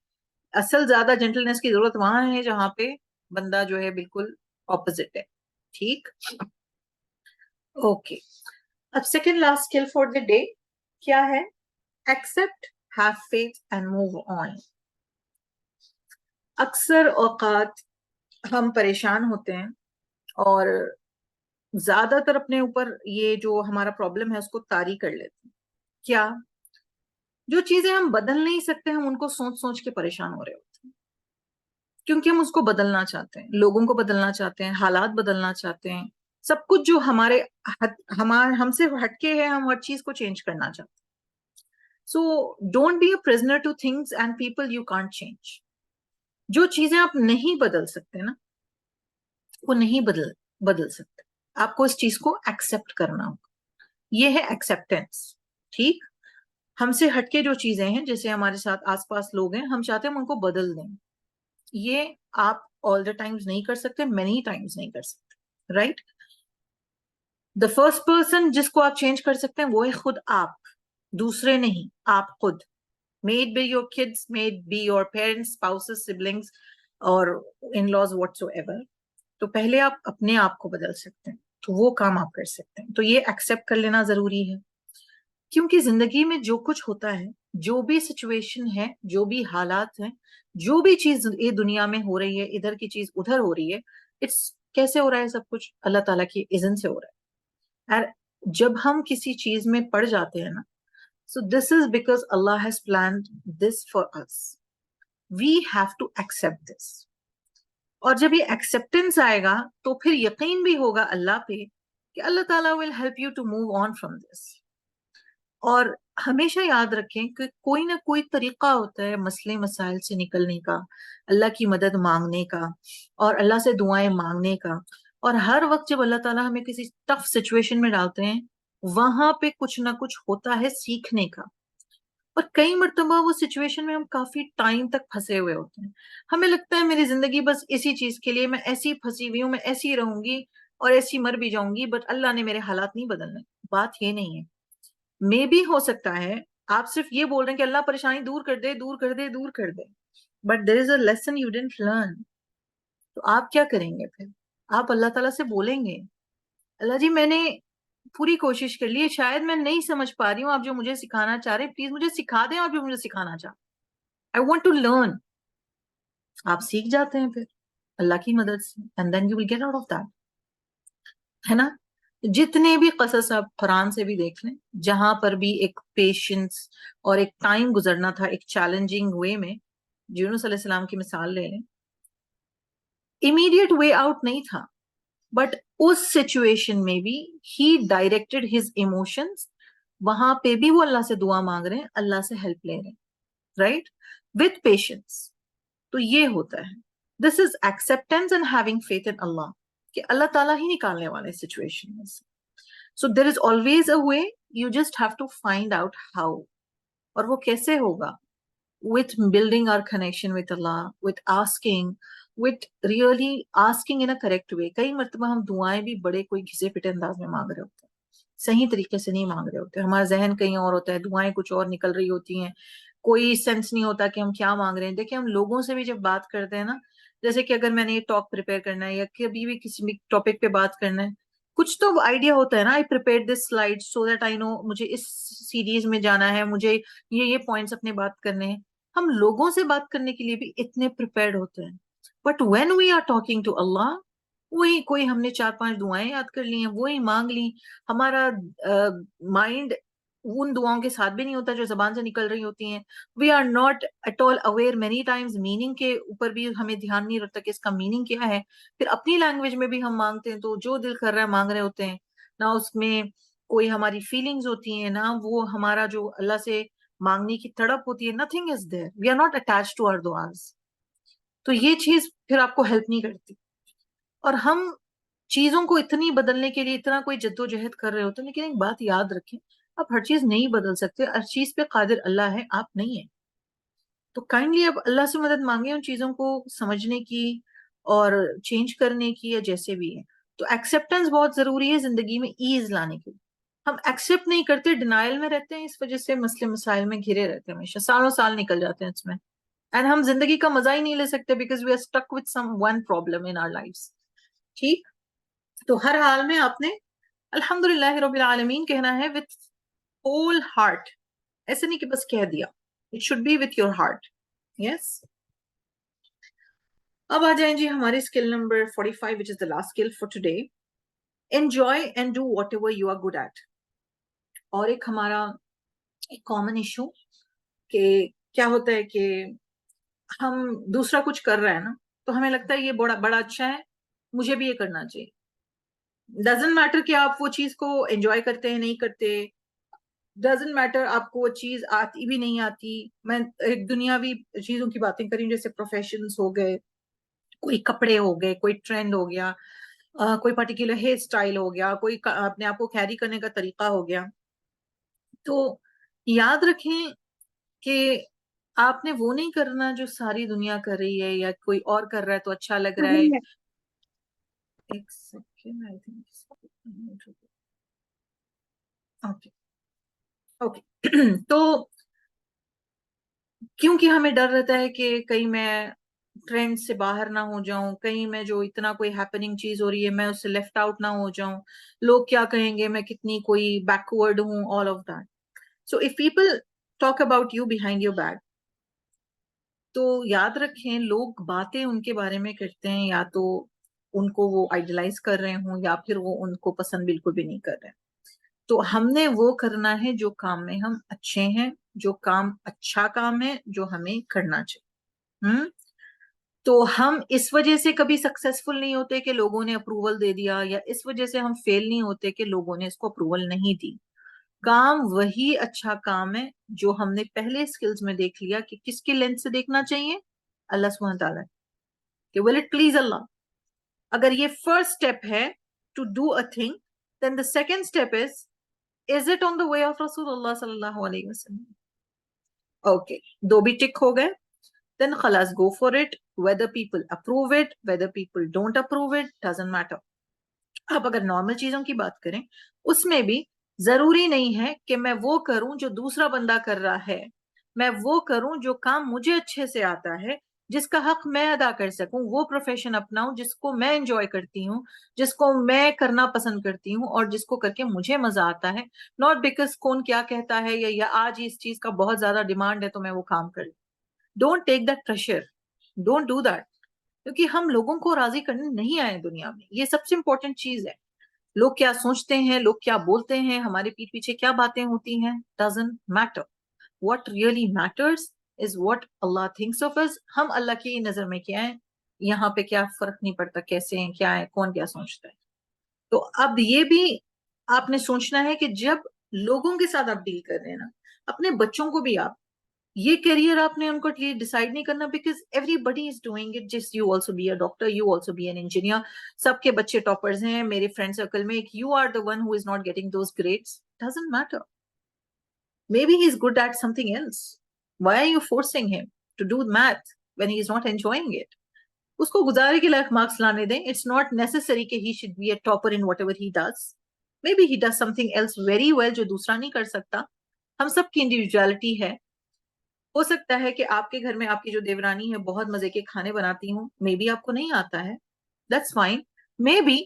اصل زیادہ جینٹلنس کی ضرورت وہاں ہے جہاں پہ بندہ جو ہے بالکل اپوزٹ ہے. ٹھیک؟ اوکے. اب second last skill for the day کیا ہے؟ Accept, have faith and move on. اکثر اوقات ہم پریشان ہوتے ہیں اور زیادہ تر اپنے اوپر یہ جو ہمارا پرابلم ہے اس کو طاری کر لیتے ہیں. کیا؟ جو چیزیں ہم بدل نہیں سکتے ہم ان کو سوچ سوچ کے پریشان ہو رہے ہوتے ہیں کیونکہ ہم اس کو بدلنا چاہتے ہیں, لوگوں کو بدلنا چاہتے ہیں, حالات بدلنا چاہتے ہیں, سب کچھ جو ہم سے ہٹ کے ہے, ہم ہر چیز کو چینج کرنا چاہتے ہیں. So don't be a prisoner to things and people you can't change. جو چیزیں آپ نہیں بدل سکتے نا وہ نہیں بدل سکتے. آپ کو اس چیز کو ایکسپٹ کرنا ہوگا. یہ ہے ایکسپٹینس. ٹھیک, ہم سے ہٹ کے جو چیزیں ہیں, جیسے ہمارے ساتھ آس پاس لوگ ہیں, ہم چاہتے ہیں ہم ان کو بدل دیں. یہ آپ آل دا ٹائمز نہیں کر سکتے, مینی ٹائمز نہیں کر سکتے. رائٹ, دا فرسٹ پرسن جس کو آپ چینج کر سکتے ہیں وہ ہے خود آپ, دوسرے نہیں, آپ خود. May it be your kids, may it be your parents, spouses, siblings, or in-laws, whatsoever. تو پہلے آپ اپنے آپ کو بدل سکتے ہیں, تو وہ کام آپ کر سکتے ہیں. تو یہ ایکسپٹ کر لینا ضروری ہے, کیونکہ زندگی میں جو کچھ ہوتا ہے, جو بھی سچویشن ہے, جو بھی حالات ہیں, جو بھی چیز یہ دنیا میں ہو رہی ہے, ادھر کی چیز ادھر ہو رہی ہے, اٹس کیسے ہو رہا ہے سب کچھ اللہ تعالیٰ کی اذن سے ہو رہا ہے. اور جب ہم کسی چیز میں پڑ جاتے ہیں نا, so this is because Allah has planned this for us. We have to accept this. اور جب یہ ایکسپٹینس آئے گا تو پھر یقین بھی ہوگا اللہ پہ کہ اللہ تعالیٰ will help you to move on from this. اور ہمیشہ یاد رکھیں کہ کوئی نہ کوئی طریقہ ہوتا ہے مسئلے مسائل سے نکلنے کا, اللہ کی مدد مانگنے کا, اور اللہ سے دعائیں مانگنے کا. اور ہر وقت جب اللہ تعالیٰ ہمیں کسی ٹف سچویشن میں ڈالتے ہیں, وہاں پہ کچھ نہ کچھ ہوتا ہے سیکھنے کا. اور کئی مرتبہ وہ سچویشن میں ہم کافی ٹائم تک پھنسے ہوئے ہوتے ہیں. ہمیں لگتا ہے میری زندگی بس اسی چیز کے لیے, میں ایسی پھنسی ہوئی ہوں, میں ایسی رہوں گی اور ایسی مر بھی جاؤں گی, بٹ اللہ نے میرے حالات نہیں بدلنے. بات یہ نہیں ہے. مے بھی ہو سکتا ہے آپ صرف یہ بول رہے ہیں کہ اللہ پریشانی دور کر دے, دور کر دے, دور کر دے, but there is a lesson you don't learn. تو آپ کیا کریں گے پھر؟ آپ اللہ تعالیٰ سے بولیں گے, اللہ جی میں نے پوری کوشش کر لی ہے, شاید میں نہیں سمجھ پا رہی ہوں آپ جو مجھے سکھانا چاہ رہے ہیں, پلیز مجھے سکھا دیں آپ جو مجھے سکھانا چاہ. I want to learn. آپ سیکھ جاتے ہیں پھر اللہ کی مدد سے, and then you will get out of that. ہے نا؟ جتنے بھی قصص آپ قرآن سے بھی دیکھ لیں, جہاں پر بھی ایک پیشنس اور ایک ٹائم گزرنا تھا ایک چیلنجنگ وے میں, یونس علیہ السلام کی مثال لے لیں, امیڈیٹ وے آؤٹ نہیں تھا, بٹ اس سچویشن میں بھی ہی ڈائریکٹڈ ہز ایموشنز, وہاں پہ بھی وہ اللہ سے دعا مانگ رہے ہیں, اللہ سے ہیلپ لے رہے ہیں, رائٹ, وتھ پیشنس. تو یہ ہوتا ہے, this is acceptance and having faith in Allah, کہ اللہ تعالیٰ ہی نکالنے والے سچویشن میں سے. So there is always a way, you just have to find out how. اور وہ کیسے ہوگا؟ with building our connection with Allah, with asking, with really asking in a correct way. کئی مرتبہ ہم دعائیں بھی بڑے کوئی گھسے پٹے انداز میں مانگ رہے ہوتے ہیں, صحیح طریقے سے نہیں مانگ رہے ہوتے, ہمارا ذہن کہیں اور ہوتا ہے, دعائیں کچھ اور نکل رہی ہوتی ہیں, کوئی سینس نہیں ہوتا کہ ہم کیا مانگ رہے ہیں. دیکھیں ہم لوگوں سے بھی جب بات کرتے ہیں نا, جیسے کہ اگر میں نے یہ ٹاک پریپیئر کرنا ہے یا کبھی بھی کسی بھی ٹاپک پہ بات کرنا ہے, کچھ تو آئیڈیا ہوتا ہے نا, I prepare this slide so that I know مجھے اس سیریز میں جانا ہے, مجھے یہ پوائنٹس اپنے بات کرنے ہیں. ہم لوگوں سے بات کرنے کے لیے بھی اتنے پریپیئرڈ ہوتے ہیں, but when we are talking to Allah, وہی کوئی ہم نے 4-5 دعائیں یاد کر لی ہیں, وہی مانگ لی, ہمارا مائنڈ ان دعاؤں کے ساتھ بھی نہیں ہوتا جو زبان سے نکل رہی ہوتی ہیں. We are not at all aware many times, meaning کے اوپر بھی ہمیں دھیان نہیں رکھتا کہ اس کا میننگ کیا ہے. پھر اپنی لینگویج میں بھی ہم مانگتے ہیں, تو جو دل کر رہا ہے مانگ رہے ہوتے ہیں, نہ اس میں کوئی ہماری فیلنگز ہوتی ہیں, نہ وہ ہمارا جو اللہ سے مانگنے کی تڑپ ہوتی ہے. nothing is there, we are not attached to our duas. تو یہ چیز پھر آپ کو ہیلپ نہیں کرتی. اور ہم چیزوں کو اتنی بدلنے کے لیے اتنا کوئی جدوجہد کر رہے ہوتے ہیں, لیکن ایک بات یاد رکھیں, آپ ہر چیز نہیں بدل سکتے, ہر چیز پہ قادر اللہ ہے, آپ نہیں ہیں. تو کائنڈلی اب اللہ سے مدد مانگیں ان چیزوں کو سمجھنے کی اور چینج کرنے کی, یا جیسے بھی ہے. تو ایکسیپٹنس بہت ضروری ہے زندگی میں ایز لانے کے لیے. ہم ایکسیپٹ نہیں کرتے, ڈینائل میں رہتے ہیں, اس وجہ سے مسئلے مسائل میں گھرے رہتے ہیں, ہمیشہ سالوں سال نکل جاتے ہیں اس میں, اینڈ ہم زندگی کا مزہ ہی نہیں لے سکتے because we are stuck with some one problem in our lives. ٹھیک, تو ہر حال میں آپ نے الحمدللہ رب العالمین کہنا ہے وتھ ہول ہارٹ, ایسے نہیں کہ بس کہہ دیا, it should be with your heart. Yes. اب آ جائیں جی ہماری skill number 45 which is the last skill for today. Enjoy and do whatever you are good at. اور ایک ہمارا ایک کامن ایشو کہ کیا ہوتا ہے کہ ہم دوسرا کچھ کر رہا ہے نا تو ہمیں لگتا ہے یہ بڑا بڑا اچھا ہے، مجھے بھی یہ کرنا چاہیے. ڈزنٹ میٹر کہ آپ وہ چیز کو انجوائے کرتے ہیں نہیں کرتے، ڈزنٹ میٹر آپ کو وہ چیز آتی بھی نہیں آتی. میں ایک دنیاوی چیزوں کی باتیں کری جیسے پروفیشنز ہو گئے، کوئی کپڑے ہو گئے، کوئی ٹرینڈ ہو گیا، کوئی پرٹیکولر ہیئر اسٹائل ہو گیا، کوئی اپنے آپ کو کیری کرنے کا طریقہ ہو گیا. تو یاد رکھیں کہ آپ نے وہ نہیں کرنا جو ساری دنیا کر رہی ہے یا کوئی اور کر رہا ہے تو اچھا لگ رہا ہے. ایک second I think okay okay تو کیونکہ ہمیں ڈر رہتا ہے کہ کہیں میں ٹرینڈ سے باہر نہ ہو جاؤں، کہیں میں جو اتنا کوئی ہیپننگ چیز ہو رہی ہے میں اس سے لیفٹ آؤٹ نہ ہو جاؤں، لوگ کیا کہیں گے، میں کتنی کوئی بیکورڈ ہوں، آل of that. So if people talk about you behind your back, تو یاد رکھیں لوگ باتیں ان کے بارے میں کرتے ہیں یا تو ان کو وہ آئیڈیلائز کر رہے ہوں یا پھر وہ ان کو پسند بالکل بھی نہیں کر رہے. تو ہم نے وہ کرنا ہے جو کام میں ہم اچھے ہیں، جو کام اچھا کام ہے جو ہمیں کرنا چاہیے. تو ہم اس وجہ سے کبھی سکسیسفل نہیں ہوتے کہ لوگوں نے اپروول دے دیا، یا اس وجہ سے ہم فیل نہیں ہوتے کہ لوگوں نے اس کو اپروول نہیں دی. کام وہی اچھا کام ہے جو ہم نے پہلے سکلز میں دیکھ لیا کہ کس کے لینس سے دیکھنا چاہیے، اللہ سبحانہ تعالیٰ کہ will it please اللہ. اگر یہ فرسٹ اسٹیپ ہے to do a thing, then the second step is it on the way of رسول اللہ صلی اللہ علیہ وسلم. اوکے، دو بھی ٹک ہو گئے. then خلاص go for it, whether people approve it, whether people don't approve it, doesn't matter. اب اگر نارمل چیزوں کی بات کریں اس میں بھی ضروری نہیں ہے کہ میں وہ کروں جو دوسرا بندہ کر رہا ہے، میں وہ کروں جو کام مجھے اچھے سے آتا ہے، جس کا حق میں ادا کر سکوں، وہ پروفیشن اپناؤں جس کو میں انجوائے کرتی ہوں، جس کو میں کرنا پسند کرتی ہوں اور جس کو کر کے مجھے مزہ آتا ہے. ناٹ بیکاز کون کیا کہتا ہے یا آج اس چیز کا بہت زیادہ ڈیمانڈ ہے تو میں وہ کام کر لوں. Don't take that pressure, don't do that, کیونکہ ہم لوگوں کو راضی کرنے نہیں آئے دنیا میں. یہ سب سے امپورٹنٹ چیز ہے. لوگ کیا سوچتے ہیں، لوگ کیا بولتے ہیں، ہمارے پیٹھ پیچھے کیا باتیں ہوتی ہیں، doesn't matter. What really matters is what Allah thinks of us. ہم اللہ کی نظر میں کیا ہیں، یہاں پہ کیا فرق نہیں پڑتا کیسے ہیں، کیا ہے، کون کیا سوچتا ہے. تو اب یہ بھی آپ نے سوچنا ہے کہ جب لوگوں کے ساتھ آپ ڈیل کر رہے ہیں نا، اپنے بچوں کو بھی آپ یہ کیریئر آپ نے ان کو ڈیسائیڈ نہیں کرنا because everybody is doing it. جس you also be a doctor, you also be an engineer, سب کے بچے ٹاپرز ہیں میرے فرینڈ سرکل میں. You are the one who is not getting those grades, doesn't matter. Maybe he is good at something else. Why are you forcing him to do math when he is not enjoying it? اس کو گزارے کے لائق marks لانے دیں. It's not necessary کہ he should be a topper in whatever he does. Maybe he does something else very well جو دوسرا نہیں کر سکتا. ہم سب کی انڈیویجوالٹی ہے. ہو سکتا ہے کہ آپ کے گھر میں آپ کی جو دیورانی ہے بہت مزے کے کھانے بناتی ہوں، مے بی آپ کو نہیں آتا ہے، دیٹس فائن. مے بی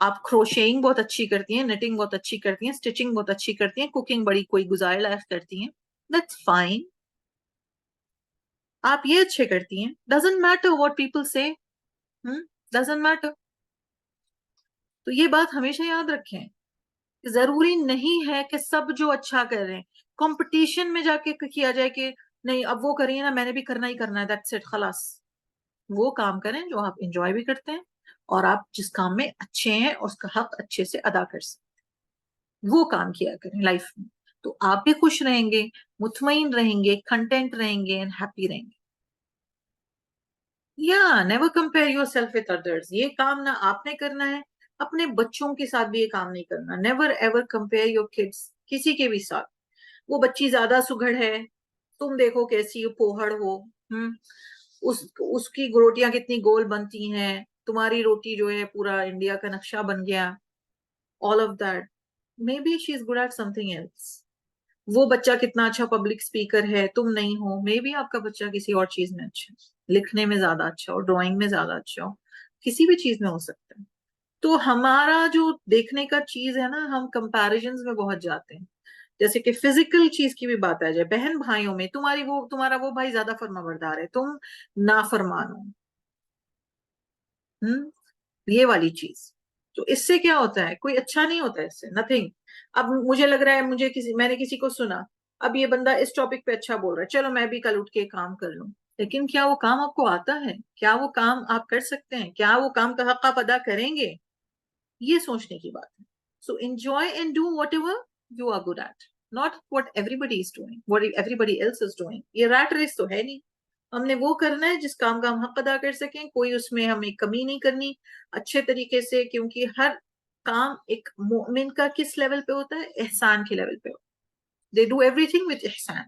آپ کروشیئنگ بہت اچھی کرتی ہیں، نیٹنگ بہت اچھی کرتی ہیں، اسٹچنگ بہت اچھی کرتی ہیں، کوکنگ بڑی کوئی گزارے لائق کرتی ہیں، دیٹس فائن. آپ یہ اچھے کرتی ہیں. ڈزنٹ میٹر واٹ پیپل سے، ڈزنٹ میٹر. تو یہ بات ہمیشہ یاد رکھیں، ضروری نہیں ہے کہ سب جو اچھا کر رہے ہیں کمپٹیشن میں جا کے کیا جائے کہ نہیں اب وہ کریے نا میں نے بھی کرنا ہی کرنا ہے، دیٹس اٹ خلاص. وہ کام کریں جو آپ انجوائے بھی کرتے ہیں اور آپ جس کام میں اچھے ہیں اس کا حق اچھے سے ادا کر سکتے، وہ کام کیا کریں لائف میں. تو آپ بھی خوش رہیں گے، مطمئن رہیں گے، کنٹینٹ رہیں گے، ہیپی رہیں گے. یا never compare your self with others. یہ کام نہ آپ نے کرنا ہے، اپنے بچوں کے ساتھ بھی یہ کام نہیں کرنا. Never ever compare your kids کسی کے بھی ساتھ. وہ بچی زیادہ سگڑ ہے، تم دیکھو کیسی پوہڑ ہو، اس کی روٹیاں کتنی گول بنتی ہیں، تمہاری روٹی جو ہے پورا انڈیا کا نقشہ بن گیا. All of that. Maybe she is good at something else. وہ بچہ کتنا اچھا پبلک اسپیکر ہے، تم نہیں ہو. مے بی آپ کا بچہ کسی اور چیز میں اچھا ہے، لکھنے میں زیادہ اچھا ہو، ڈرائنگ میں زیادہ اچھا ہو، کسی بھی چیز میں ہو سکتا ہے. تو ہمارا جو دیکھنے کا چیز ہے نا، ہم کمپیریزنز میں بہت جاتے ہیں. جیسے کہ فزیکل چیز کی بھی بات آ جائے، بہن بھائیوں میں تمہارا وہ بھائی زیادہ فرما بردار ہے، تم نافرمان ہو. یہ والی چیز. تو اس سے کیا ہوتا ہے, کوئی اچھا نہیں ہوتا ہے اس سے, نتھنگ. اب مجھے لگ رہا ہے میں نے کسی کو سنا, اب یہ بندہ اس ٹاپک پہ اچھا بول رہا ہے, چلو میں بھی کل اٹھ کے کام کر لوں. لیکن کیا وہ کام آپ کو آتا ہے؟ کیا وہ کام آپ کر سکتے ہیں؟ کیا وہ کام کا حق آپ ادا کریں گے؟ یہ سوچنے کی بات ہے. So enjoy and do whatever you are good at, not what everybody is doing, what everybody else is doing. یہ ریٹ ریس تو ہے نہیں. ہم نے وہ کرنا ہے جس کام کا ہم حق ادا کر سکیں, کوئی اس میں ہمیں کمی نہیں کرنی, اچھے طریقے سے. کیونکہ ہر کام ایک مومن کا کس لیول پہ ہوتا ہے؟ احسان کے لیول پہ ہوتا ہے. They do everything with احسان,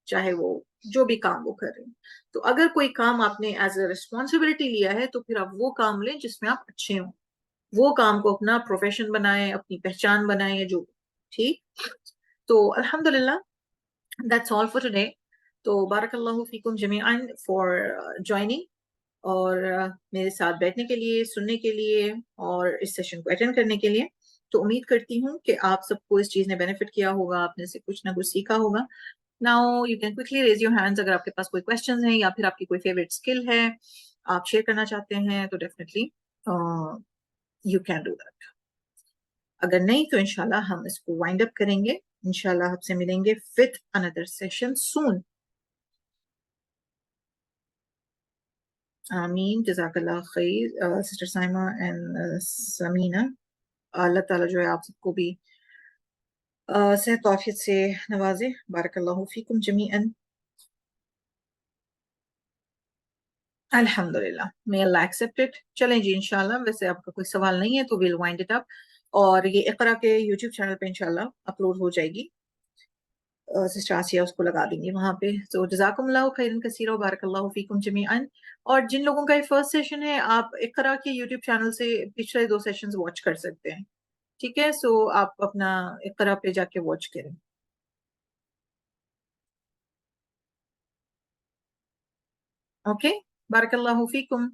چاہے وہ جو بھی کام وہ کر رہے ہیں. تو اگر کوئی کام آپ نے ایز اے ریسپانسبلٹی لیا ہے تو پھر آپ وہ کام لیں جس میں آپ اچھے ہوں, وہ کام کو اپنا پروفیشن بنائیں, اپنی پہچان بنائیں, جو ٹھیک. تو الحمدللہ, that's all for today. تو بارک اللہ فیکم جمیعاً فار جوائننگ, اور میرے ساتھ بیٹھنے کے لیے, سننے کے لیے, اور اس سیشن کو اٹینڈ کرنے کے لیے. تو امید کرتی ہوں کہ آپ سب کو اس چیز نے بینیفٹ کیا ہوگا, آپ نے سے کچھ نہ کچھ سیکھا ہوگا. Now you can quickly raise your hands اگر آپ کے پاس کوئی کوشچنز ہیں یا پھر آپ کی کوئی فیوریٹ اسکل ہے آپ شیئر کرنا چاہتے ہیں تو definitely you can do that. اگر نہیں تو انشاءاللہ ہم اس کو وائنڈ اپ کریں گے. انشاءاللہ آپ سے ملیں گے with another session soon. آمین. جزاک اللہ خیر سسٹر سائمہ اینڈ سمینہ. اللہ تعالیٰ جو ہے آپ سب کو بھی صحت و عافیت سے نوازے. بارک اللہ فیکم جمیعاً. الحمدللہ, may Allah accept it. چلیں جی انشاءاللہ, ویسے آپ کا کوئی سوال نہیں ہے تو we'll wind it up. اور یہ اقرا کے یوٹیوب چینل پہ انشاءاللہ اپلوڈ ہو جائے گی, سسٹر آسیہ اس کو لگا دیں گے وہاں پہ. تو جزاکم اللہ خیرا کثیرا و بارک اللہ فیکم جمیعاً. اور جن لوگوں کا یہ فرسٹ سیشن ہے, آپ اقرا کے یوٹیوب چینل سے پچھلے 2 سیشنز واچ کر سکتے ہیں. ٹھیک ہے, سو آپ اپنا اقرا پہ جا کے واچ کریں. اوکے, بارک اللہ فیکم.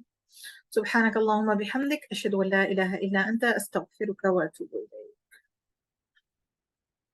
سبحانک اللہم بحمدک, اشہد ان لا الہ الا انت, استغفرک و اتوب الیک.